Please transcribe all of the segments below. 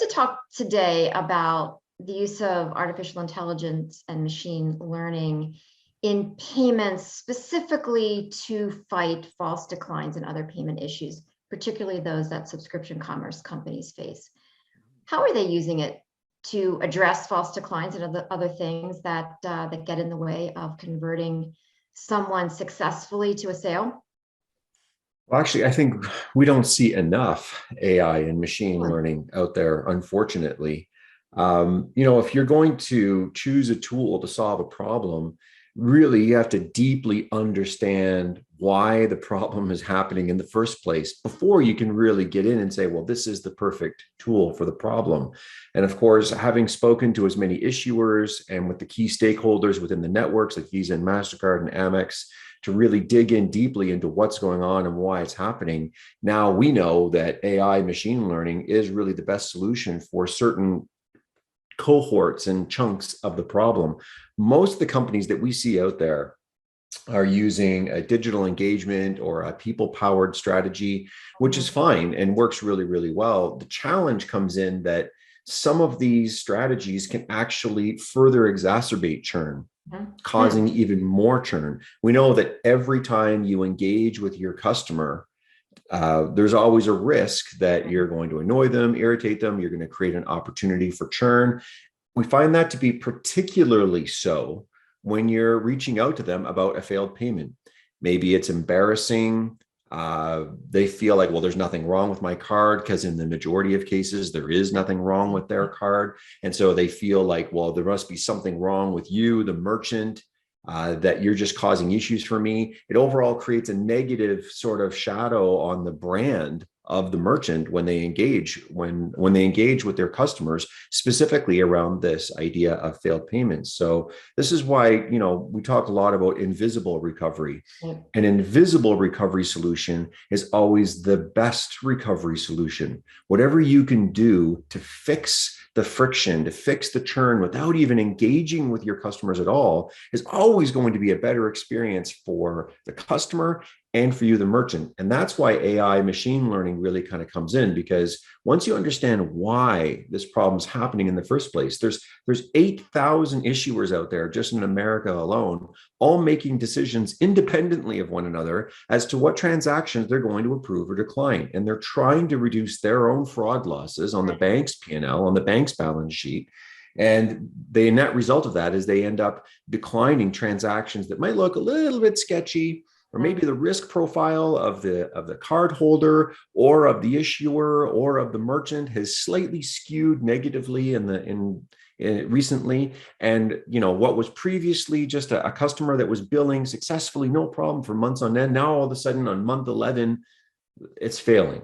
to talk today about the use of artificial intelligence and machine learning in payments, specifically to fight false declines and other payment issues, particularly those that subscription commerce companies face. How are they using it to address false declines and other things that get in the way of converting someone successfully to a sale? Well, actually, I think we don't see enough AI and machine learning out there, unfortunately. If you're going to choose a tool to solve a problem, really you have to deeply understand why the problem is happening in the first place before you can really get in and say, well, this is the perfect tool for the problem. And of course, having spoken to as many issuers and with the key stakeholders within the networks like Visa and MasterCard and Amex, to really dig in deeply into what's going on and why it's happening. Now we know that AI machine learning is really the best solution for certain cohorts and chunks of the problem. Most of the companies that we see out there are using a digital engagement or a people-powered strategy, which is fine and works really, really well. The challenge comes in that some of these strategies can actually further exacerbate churn, causing even more churn. We know that every time you engage with your customer, there's always a risk that you're going to annoy them, irritate them, you're going to create an opportunity for churn. We find that to be particularly so when you're reaching out to them about a failed payment. Maybe it's embarrassing. They feel like, well, there's nothing wrong with my card, because in the majority of cases, there is nothing wrong with their card. And so they feel like, well, there must be something wrong with you, the merchant, that you're just causing issues for me. It overall creates a negative sort of shadow on the brand of the merchant when they engage with their customers, specifically around this idea of failed payments. So this is why, we talk a lot about invisible recovery. An invisible recovery solution is always the best recovery solution. Whatever you can do to fix the friction, to fix the churn without even engaging with your customers at all, is always going to be a better experience for the customer and for you, the merchant. And that's why AI machine learning really kind of comes in, because once you understand why this problem is happening in the first place, there's 8,000 issuers out there just in America alone, all making decisions independently of one another as to what transactions they're going to approve or decline. And they're trying to reduce their own fraud losses on the bank's P&L, on the bank's balance sheet. And the net result of that is they end up declining transactions that might look a little bit sketchy, or maybe the risk profile of the card holder or of the issuer or of the merchant has slightly skewed negatively recently. And what was previously just a customer that was billing successfully, no problem, for months on end, now all of a sudden on month 11, it's failing.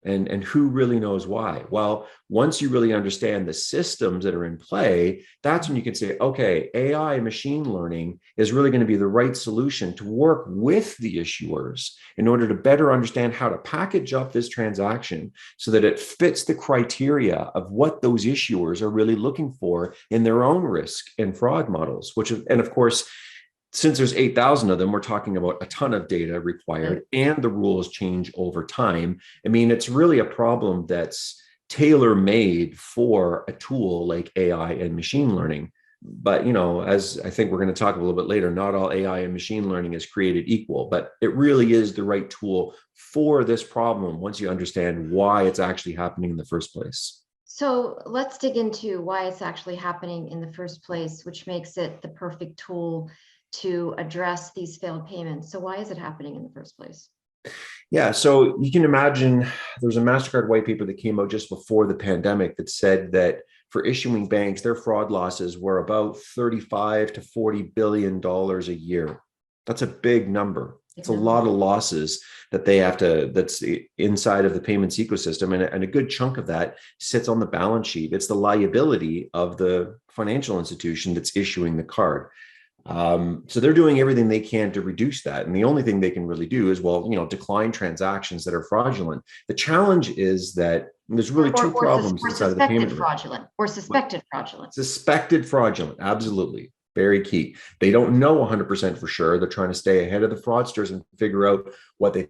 And who really knows why? Well, once you really understand the systems that are in play, that's when you can say, okay, AI machine learning is really going to be the right solution to work with the issuers in order to better understand how to package up this transaction so that it fits the criteria of what those issuers are really looking for in their own risk and fraud models, and of course, since there's 8,000 of them, we're talking about a ton of data required, and the rules change over time. I mean, it's really a problem that's tailor-made for a tool like AI and machine learning. But, as I think we're going to talk a little bit later, not all AI and machine learning is created equal, but it really is the right tool for this problem once you understand why it's actually happening in the first place. So let's dig into why it's actually happening in the first place, which makes it the perfect tool to address these failed payments. So why is it happening in the first place? Yeah, so you can imagine there's a MasterCard white paper that came out just before the pandemic that said that for issuing banks, their fraud losses were about $35 to $40 billion a year. That's a big number. It's a lot of losses that they have that's inside of the payments ecosystem. And a good chunk of that sits on the balance sheet. It's the liability of the financial institution that's issuing the card. So they're doing everything they can to reduce that. And the only thing they can really do is, decline transactions that are fraudulent. The challenge is that there's really two problems inside of the payment. Suspected fraudulent. Suspected fraudulent. Absolutely. Very key. They don't know 100% for sure. They're trying to stay ahead of the fraudsters and figure out what they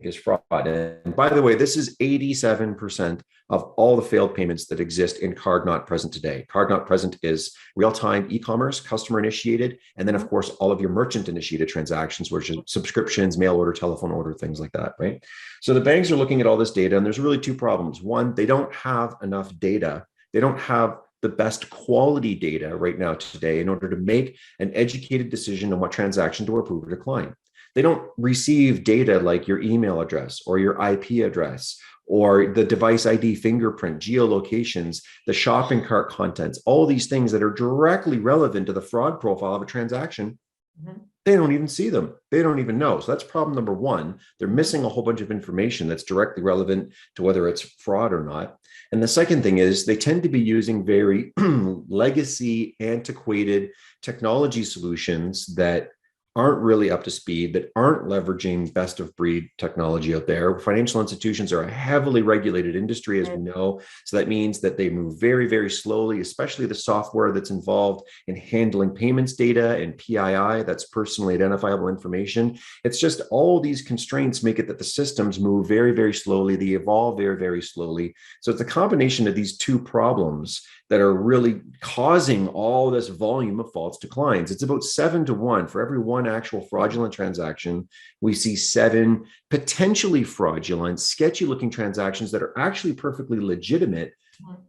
is fraud. And by the way, this is 87% of all the failed payments that exist in card not present today. Card not present is real-time e-commerce, customer initiated, and then of course all of your merchant initiated transactions, which is subscriptions, mail order, telephone order, things like that, right? So the banks are looking at all this data, and there's really two problems. One, they don't have enough data. They don't have the best quality data right now today in order to make an educated decision on what transaction to approve or decline. They don't receive data like your email address or your IP address or the device ID fingerprint, geolocations, the shopping cart contents, all these things that are directly relevant to the fraud profile of a transaction. Mm-hmm. They don't even see them. They don't even know. So that's problem number one. They're missing a whole bunch of information that's directly relevant to whether it's fraud or not. And the second thing is they tend to be using very legacy, antiquated technology solutions that aren't really up to speed, that aren't leveraging best of breed technology out there. Financial institutions are a heavily regulated industry, as we know. So that means that they move very, very slowly, especially the software that's involved in handling payments data and PII, that's personally identifiable information. It's just all these constraints make it that the systems move very, very slowly. They evolve very, very slowly. So it's a combination of these two problems that are really causing all this volume of false declines. It's about 7-to-1. For every one actual fraudulent transaction, we see 7 potentially fraudulent, sketchy looking transactions that are actually perfectly legitimate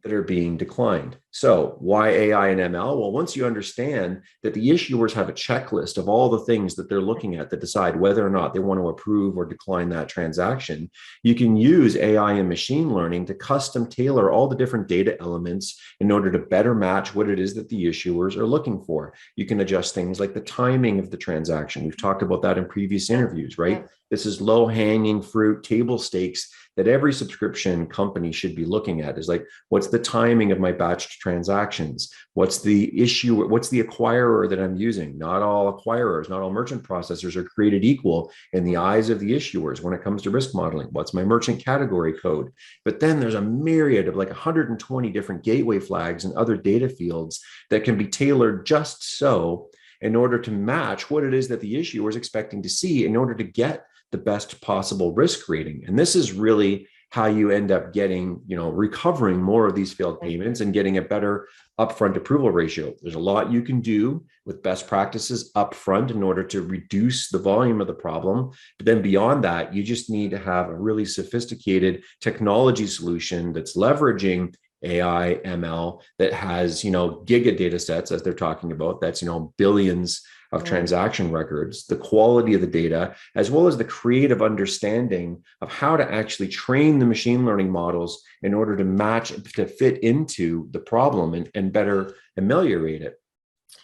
that are being declined. So why AI and ML? Well, once you understand that the issuers have a checklist of all the things that they're looking at that decide whether or not they want to approve or decline that transaction, you can use AI and machine learning to custom tailor all the different data elements in order to better match what it is that the issuers are looking for. You can adjust things like the timing of the transaction. We've talked about that in previous interviews, right? This is low-hanging fruit, table stakes that every subscription company should be looking at. Is like, what's the timing of my batched transactions? What's the issue? What's the acquirer that I'm using? Not all acquirers, not all merchant processors are created equal in the eyes of the issuers when it comes to risk modeling. What's my merchant category code? But then there's a myriad of like 120 different gateway flags and other data fields that can be tailored just so in order to match what it is that the issuer is expecting to see in order to get the best possible risk rating. And this is really how you end up getting, recovering more of these failed payments and getting a better upfront approval ratio. There's a lot you can do with best practices upfront in order to reduce the volume of the problem. But then beyond that, you just need to have a really sophisticated technology solution that's leveraging AI, ML, that has, giga data sets, as they're talking about, that's, billions of transaction records, the quality of the data, as well as the creative understanding of how to actually train the machine learning models in order to match, to fit into the problem and better ameliorate it,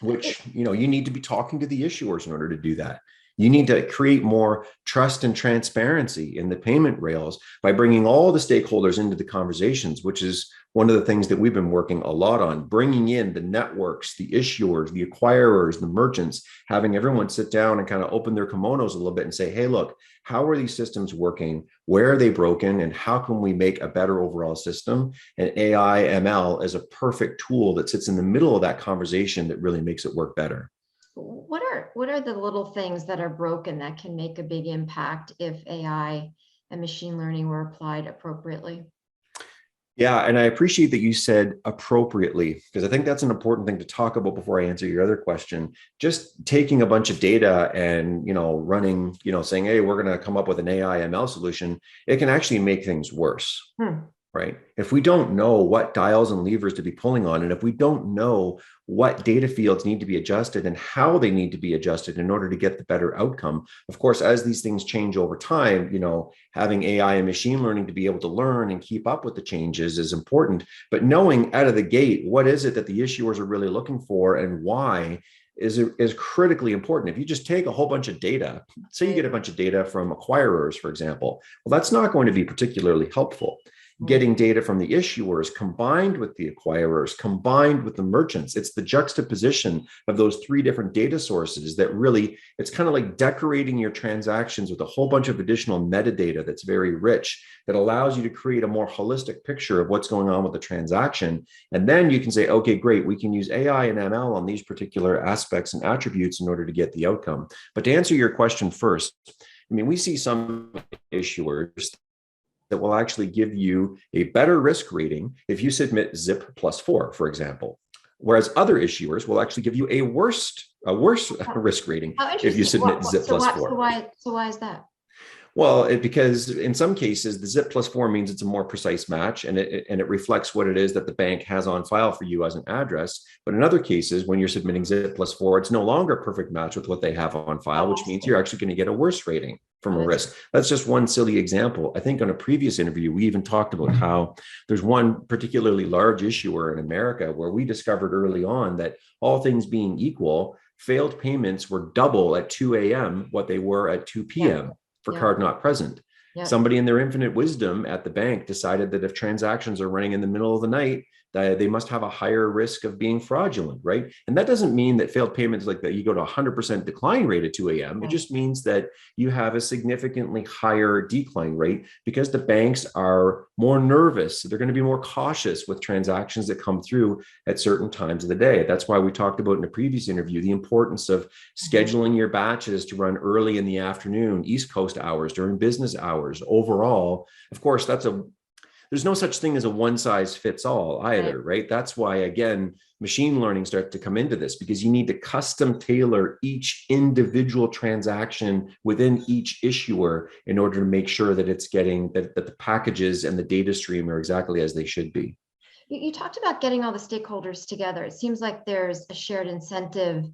which, you need to be talking to the issuers in order to do that. You need to create more trust and transparency in the payment rails by bringing all the stakeholders into the conversations, which is one of the things that we've been working a lot on, bringing in the networks, the issuers, the acquirers, the merchants, having everyone sit down and kind of open their kimonos a little bit and say, hey, look, how are these systems working? Where are they broken? And how can we make a better overall system? And AI ML is a perfect tool that sits in the middle of that conversation that really makes it work better. What are the little things that are broken that can make a big impact if AI and machine learning were applied appropriately? Yeah, and I appreciate that you said appropriately, because I think that's an important thing to talk about before I answer your other question. Just taking a bunch of data and, running, saying, hey, we're going to come up with an AI ML solution, it can actually make things worse. Right? If we don't know what dials and levers to be pulling on, and if we don't know what data fields need to be adjusted and how they need to be adjusted in order to get the better outcome, of course, as these things change over time, having AI and machine learning to be able to learn and keep up with the changes is important. But knowing out of the gate, what is it that the issuers are really looking for and why is critically important. If you just take a whole bunch of data, say you get a bunch of data from acquirers, for example, well, that's not going to be particularly helpful. Getting data from the issuers combined with the acquirers, combined with the merchants. It's the juxtaposition of those 3 different data sources that really, it's kind of like decorating your transactions with a whole bunch of additional metadata that's very rich, that allows you to create a more holistic picture of what's going on with the transaction. And then you can say, okay, great, we can use AI and ML on these particular aspects and attributes in order to get the outcome. But to answer your question first, I mean, we see some issuers that will actually give you a better risk rating if you submit zip plus 4, for example. Whereas other issuers will actually give you a worse risk rating How if you interesting. submit zip plus 4. So why is that? Well, because in some cases, the zip plus 4 means it's a more precise match, and it reflects what it is that the bank has on file for you as an address. But in other cases, when you're submitting zip plus 4, it's no longer a perfect match with what they have on file, which means you're actually going to get a worse rating from a risk. That's just one silly example. I think on a previous interview, we even talked about how there's one particularly large issuer in America where we discovered early on that, all things being equal, failed payments were double at 2 a.m. what they were at 2 p.m. for card not present. Somebody in their infinite wisdom at the bank decided that if transactions are running in the middle of the night, that they must have a higher risk of being fraudulent, right? And that doesn't mean that failed payments like that you go to 100% decline rate at 2 a.m. It just means that you have a significantly higher decline rate because the banks are more nervous. They're going to be more cautious with transactions that come through at certain times of the day. That's why we talked about in a previous interview the importance of scheduling your batches to run early in the afternoon, East Coast hours, during business hours. Overall, of course, there's no such thing as a one size fits all either, right? That's why, again, machine learning starts to come into this, because you need to custom tailor each individual transaction within each issuer in order to make sure that it's getting that the packages and the data stream are exactly as they should be. You talked about getting all the stakeholders together. It seems like there's a shared incentive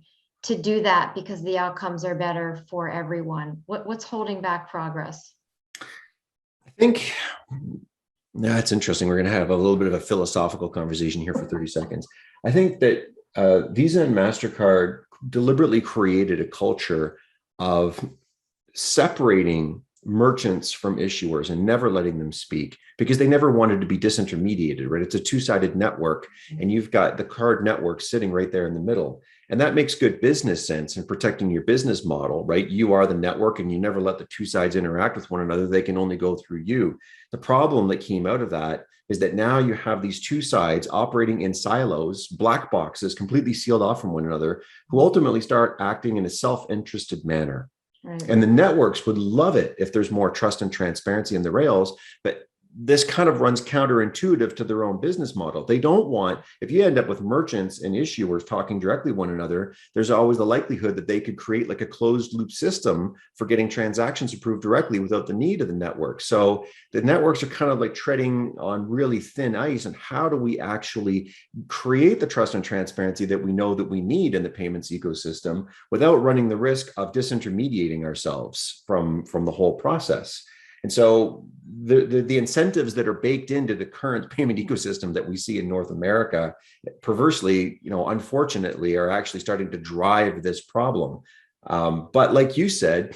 to do that because the outcomes are better for everyone. What's holding back progress? I think that's interesting. We're going to have a little bit of a philosophical conversation here for 30 seconds. I think that Visa and MasterCard deliberately created a culture of separating merchants from issuers and never letting them speak because they never wanted to be disintermediated, right? It's a two-sided network, and you've got the card network sitting right there in the middle. And that makes good business sense in protecting your business model, right? You are the network and you never let the two sides interact with one another. They can only go through you. The problem that came out of that is that now you have these two sides operating in silos, black boxes, completely sealed off from one another, who ultimately start acting in a self-interested manner. Right. And the networks would love it if there's more trust and transparency in the rails, but this kind of runs counterintuitive to their own business model. They don't want, if you end up with merchants and issuers talking directly one another, there's always the likelihood that they could create like a closed loop system for getting transactions approved directly without the need of the network. So the networks are kind of like treading on really thin ice. And how do we actually create the trust and transparency that we know that we need in the payments ecosystem without running the risk of disintermediating ourselves from the whole process? And so the incentives that are baked into the current payment ecosystem that we see in North America, perversely, unfortunately, are actually starting to drive this problem. But like you said,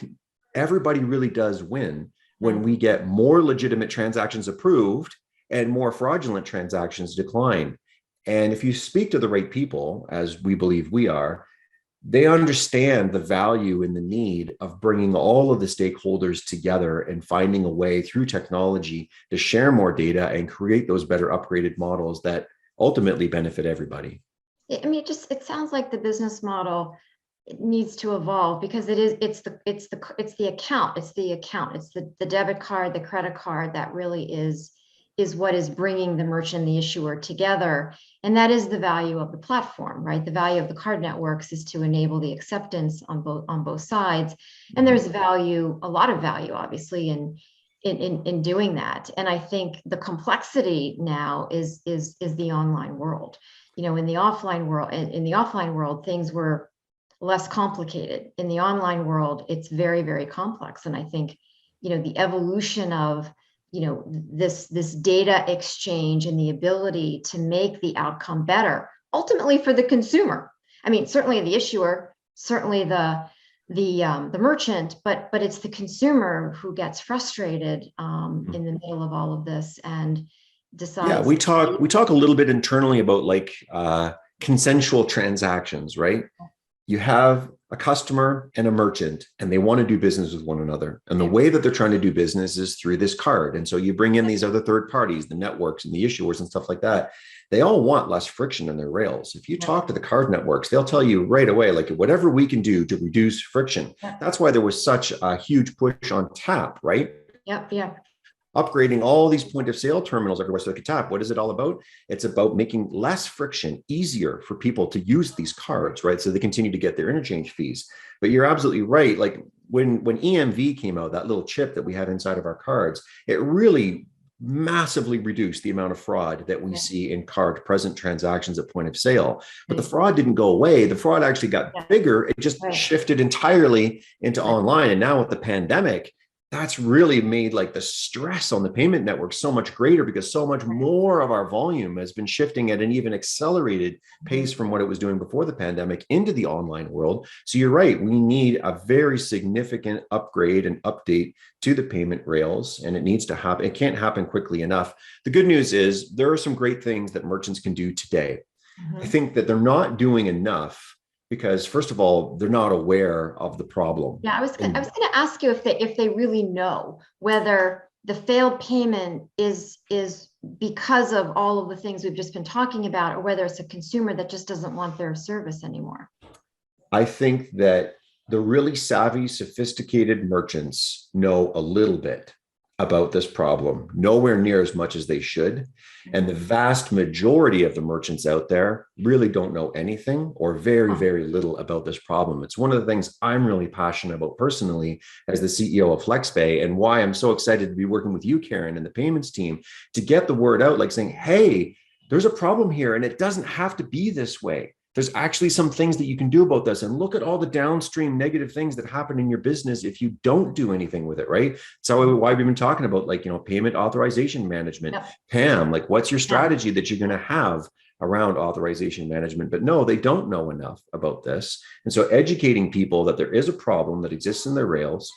everybody really does win when we get more legitimate transactions approved and more fraudulent transactions decline. And if you speak to the right people, as we believe we are, they understand the value and the need of bringing all of the stakeholders together and finding a way through technology to share more data and create those better upgraded models that ultimately benefit everybody. I mean, it sounds like the business model needs to evolve because it's the account, it's the debit card, the credit card that really is what is bringing the merchant and the issuer together. And that is the value of the platform, right? The value of the card networks is to enable the acceptance on both sides. And there's a lot of value, obviously, in doing that. And I think the complexity now is the online world. In the offline world, things were less complicated. In the online world, it's very, very complex. And I think, the evolution of this data exchange and the ability to make the outcome better, ultimately for the consumer. I mean, certainly the issuer, certainly the merchant, but it's the consumer who gets frustrated in the middle of all of this and decides. Yeah, we talk a little bit internally about like consensual transactions, right? you have a customer and a merchant, and they want to do business with one another. And the Yeah. way that they're trying to do business is through this card. And so you bring in these other third parties, the networks and the issuers and stuff like that. They all want less friction in their rails. If you Yeah. talk to the card networks, they'll tell you right away, like whatever we can do to reduce friction. Yeah. That's why there was such a huge push on tap, right? Yep. Yeah. Upgrading all these point of sale terminals everywhere so they can tap. What is it all about? It's about making less friction, easier for people to use these cards, right? So they continue to get their interchange fees. But you're absolutely right. Like when EMV came out, that little chip that we have inside of our cards, it really massively reduced the amount of fraud that we Yeah. see in card present transactions at point of sale. But the Right. fraud didn't go away. The fraud actually got Yeah. bigger. It just Right. shifted entirely into Right. online. And now with the pandemic, that's really made like the stress on the payment network so much greater because so much more of our volume has been shifting at an even accelerated pace from what it was doing before the pandemic into the online world. So you're right, we need a very significant upgrade and update to the payment rails, and it needs to happen. It can't happen quickly enough. The good news is there are some great things that merchants can do today. I Mhm. think that they're not doing enough because, first of all, they're not aware of the problem. Yeah, I And was going to ask you if they really know whether the failed payment is because of all of the things we've just been talking about, or whether it's a consumer that just doesn't want their service anymore. I think that the really savvy, sophisticated merchants know a little bit about this problem, nowhere near as much as they should. And the vast majority of the merchants out there really don't know anything or very, Huh. very little about this problem. It's one of the things I'm really passionate about personally as the CEO of FlexPay, and why I'm so excited to be working with you, Karen, and the payments team to get the word out, like saying, hey, there's a problem here and it doesn't have to be this way. There's actually some things that you can do about this, and look at all the downstream negative things that happen in your business if you don't do anything with it, right? So why we've been talking about, like, payment authorization management. Yep. Pam, like, what's your Yeah. strategy that you're going to have around authorization management? But no, they don't know enough about this. And so educating people that there is a problem that exists in their rails.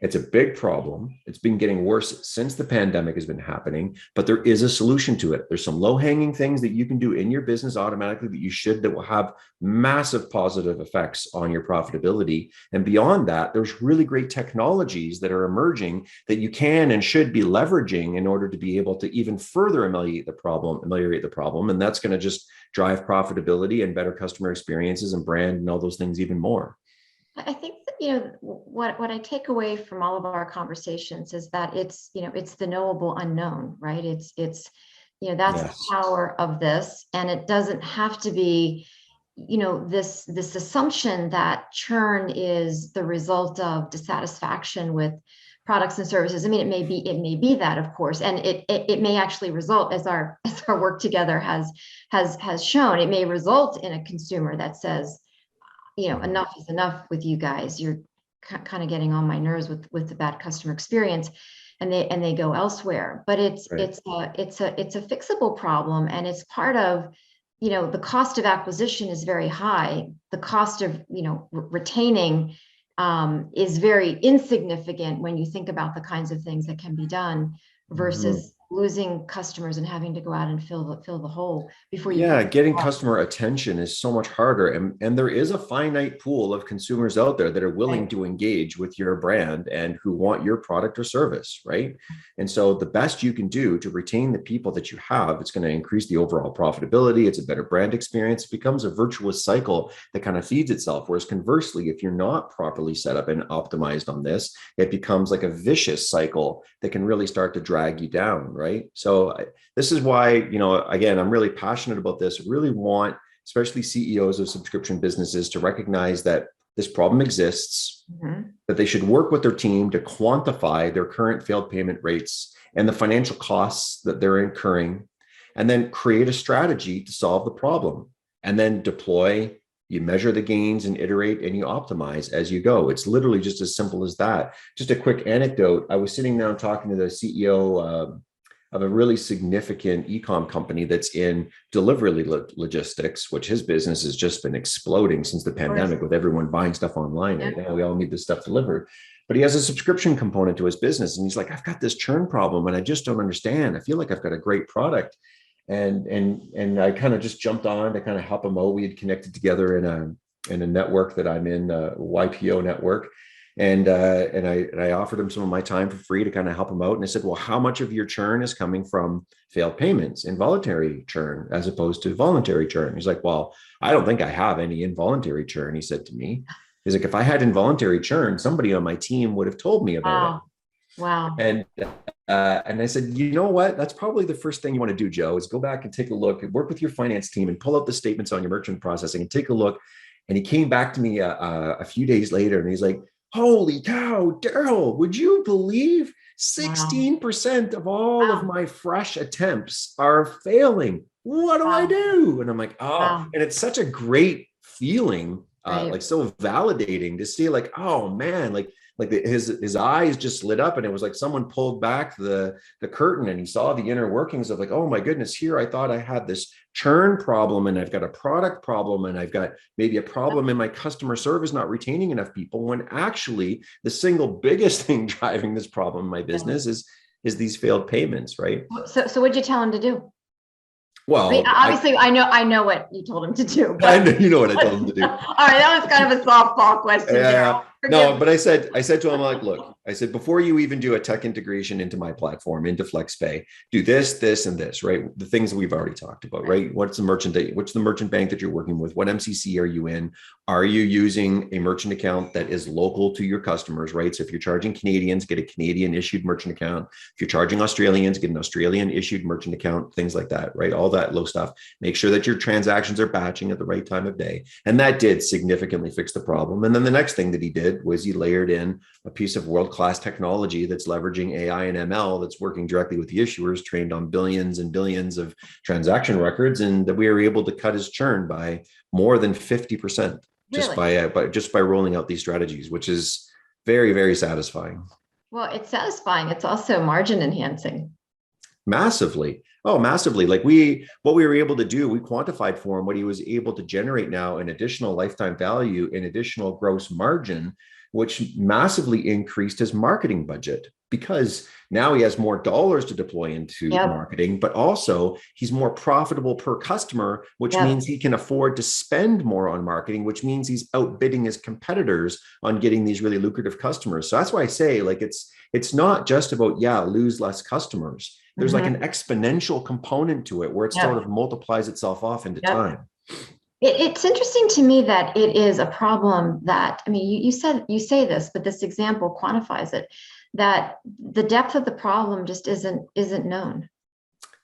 It's a big problem. It's been getting worse since the pandemic has been happening, but there is a solution to it. There's some low-hanging things that you can do in your business automatically that will have massive positive effects on your profitability. And beyond that, there's really great technologies that are emerging that you can and should be leveraging in order to be able to even further ameliorate the problem. And that's going to just drive profitability and better customer experiences and brand and all those things even more. I think that, what I take away from all of our conversations is that it's the knowable unknown, right? That's the Yes. power of this, and it doesn't have to be, this assumption that churn is the result of dissatisfaction with products and services. I mean, it may be that, of course, and it may actually result, as our work together has shown, it may result in a consumer that says, enough is enough with you guys. You're kind of getting on my nerves with the bad customer experience, and they go elsewhere. But Right. it's a fixable problem, and it's part of, the cost of acquisition is very high. The cost of, retaining is very insignificant when you think about the kinds of things that can be done versus losing customers and having to go out and fill the hole before you Yeah, can. getting customer attention is so much harder. And there is a finite pool of consumers out there that are willing Right. to engage with your brand and who want your product or service, right? And so the best you can do to retain the people that you have, it's going to increase the overall profitability. It's a better brand experience. It becomes a virtuous cycle that kind of feeds itself. Whereas conversely, if you're not properly set up and optimized on this, it becomes like a vicious cycle that can really start to drag you down, right? So this is why, again, I'm really passionate about this. I really want, especially CEOs of subscription businesses, to recognize that this problem exists, Mhm. that they should work with their team to quantify their current failed payment rates and the financial costs that they're incurring, and then create a strategy to solve the problem, and then deploy. You measure the gains and iterate and you optimize as you go. It's literally just as simple as that. Just a quick anecdote. I was sitting down talking to the CEO of a really significant e-com company that's in delivery logistics, which his business has just been exploding since the Of course. pandemic with everyone buying stuff online. Yeah. And we all need this stuff delivered. But he has a subscription component to his business. And he's like, I've got this churn problem and I just don't understand. I feel like I've got a great product. And I kind of just jumped on to kind of help him out. We had connected together in a network that I'm in, YPO network. And I offered him some of my time for free to kind of help him out. And I said, well, how much of your churn is coming from failed payments, involuntary churn, as opposed to voluntary churn? He's like, well, I don't think I have any involuntary churn. He said to me, he's like, if I had involuntary churn, somebody on my team would have told me about it. Wow. Wow. And I said, you know what? That's probably the first thing you want to do, Joe, is go back and take a look and work with your finance team and pull out the statements on your merchant processing and take a look. And he came back to me a few days later and he's like, holy cow, Daryl, would you believe 16% of all of Wow. my fresh attempts are failing? What do I Wow. do? And I'm like, oh, Wow. and it's such a great feeling, Right. like so validating to see, like, oh man, like his eyes just lit up, and it was like someone pulled back the curtain and he saw the inner workings of, like, oh my goodness, here I thought I had this churn problem and I've got a product problem and I've got maybe a problem in my customer service not retaining enough people, when actually the single biggest thing driving this problem in my Yeah. business is these failed payments, right? So what'd you tell him to do? I mean, Well, obviously, I know what you told him to do, I but know, you know what I told him to do. all right, that was kind of a softball question, Daryl. Forgive No, me. but I said to him, like, look, I said, before you even do a tech integration into my platform, into FlexPay, do this, and this, right? The things that we've already talked about, right? What's the merchant bank that you're working with? What MCC are you in? Are you using a merchant account that is local to your customers, right? So if you're charging Canadians, get a Canadian issued merchant account. If you're charging Australians, get an Australian issued merchant account, things like that, right? All that low stuff. Make sure that your transactions are batching at the right time of day. And that did significantly fix the problem. And then the next thing that he did was he layered in a piece of world-class technology that's leveraging AI and ML, that's working directly with the issuers, trained on billions and billions of transaction records, and that we were able to cut his churn by more than 50% just Really? by rolling out these strategies, which is very, very satisfying. Well, it's satisfying. It's also margin enhancing. Massively. Oh, massively. What we were able to do, we quantified for him what he was able to generate now in additional lifetime value, in additional gross margin, which massively increased his marketing budget, because now he has more dollars to deploy into Yep. marketing, but also he's more profitable per customer, which Yep. means he can afford to spend more on marketing, which means he's outbidding his competitors on getting these really lucrative customers. So that's why I say, like, it's not just about, lose less customers. There's like Mhm. an exponential component to it where it sort Yep. of multiplies itself off into Yep. time. It's interesting to me that it is a problem that, I mean, you say this, but this example quantifies it, that the depth of the problem just isn't known.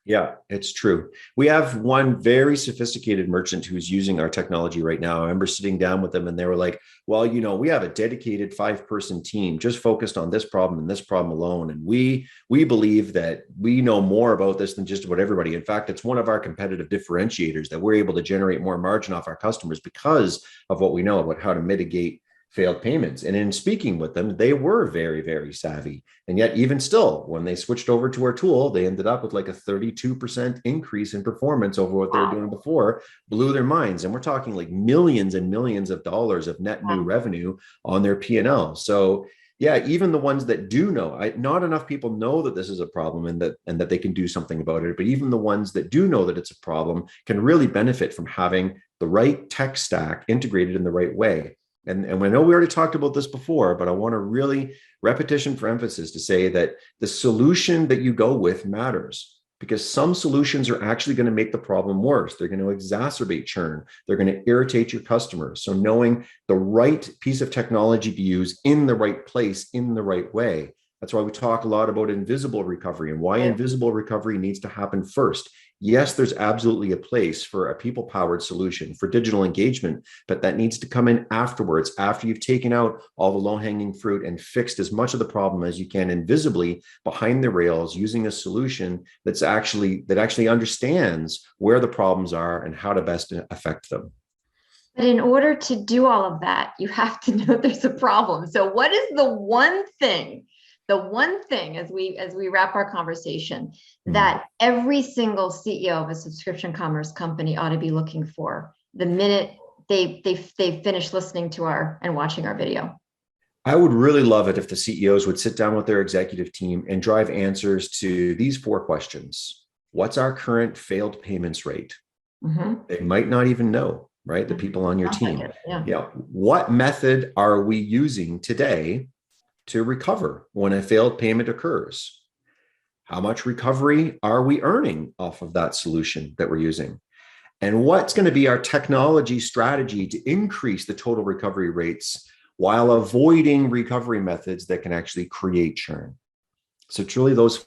Yeah, it's true. We have one very sophisticated merchant who's using our technology right now. I remember sitting down with them and they were like, well, we have a dedicated 5-person team just focused on this problem and this problem alone. And we believe that we know more about this than just about everybody. In fact, it's one of our competitive differentiators that we're able to generate more margin off our customers because of what we know about how to mitigate failed payments. And in speaking with them, they were very, very savvy. And yet, even still, when they switched over to our tool, they ended up with like a 32% increase in performance over what they were Wow. doing before, blew their minds. And we're talking like millions and millions of dollars of net new Wow. revenue on their P&L. So yeah, even the ones that do know, not enough people know that this is a problem and that they can do something about it. But even the ones that do know that it's a problem can really benefit from having the right tech stack integrated in the right way. And I know we already talked about this before, but I want to really repetition for emphasis to say that the solution that you go with matters, because some solutions are actually going to make the problem worse. They're going to exacerbate churn. They're going to irritate your customers. So knowing the right piece of technology to use in the right place, in the right way. That's why we talk a lot about invisible recovery and why Right. invisible recovery needs to happen first. Yes, there's absolutely a place for a people-powered solution for digital engagement, but that needs to come in afterwards, after you've taken out all the low-hanging fruit and fixed as much of the problem as you can invisibly behind the rails, using a solution that actually understands where the problems are and how to best affect them. But in order to do all of that, you have to know there's a problem. So what is the one thing as we wrap our conversation that every single CEO of a subscription commerce company ought to be looking for the minute they finish listening to our and watching our video? I would really love it if the CEOs would sit down with their executive team and drive answers to these 4 questions. What's our current failed payments rate? Mhm. They might not even know. right? The people on your Sounds like team. it, yeah. Yeah. What method are we using today to recover when a failed payment occurs? How much recovery are we earning off of that solution that we're using? And what's going to be our technology strategy to increase the total recovery rates while avoiding recovery methods that can actually create churn? So it's really those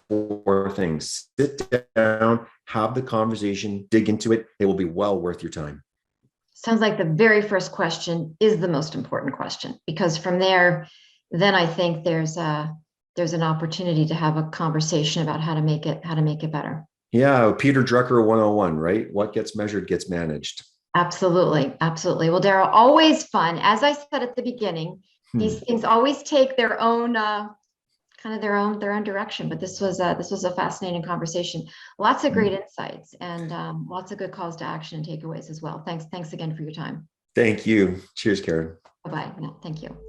four things. Sit down, have the conversation, dig into it. It will be well worth your time. Sounds like the very first question is the most important question, because from there, then I think there's an opportunity to have a conversation about how to make it better. Yeah, Peter Drucker 101, right? What gets measured gets managed. Absolutely, absolutely. Well, Daryl, always fun. As I said at the beginning, these things always take their own kind of their own direction. But this was a fascinating conversation. Lots of great insights and lots of good calls to action and takeaways as well. Thanks again for your time. Thank you. Cheers, Karen. Bye bye. No, thank you.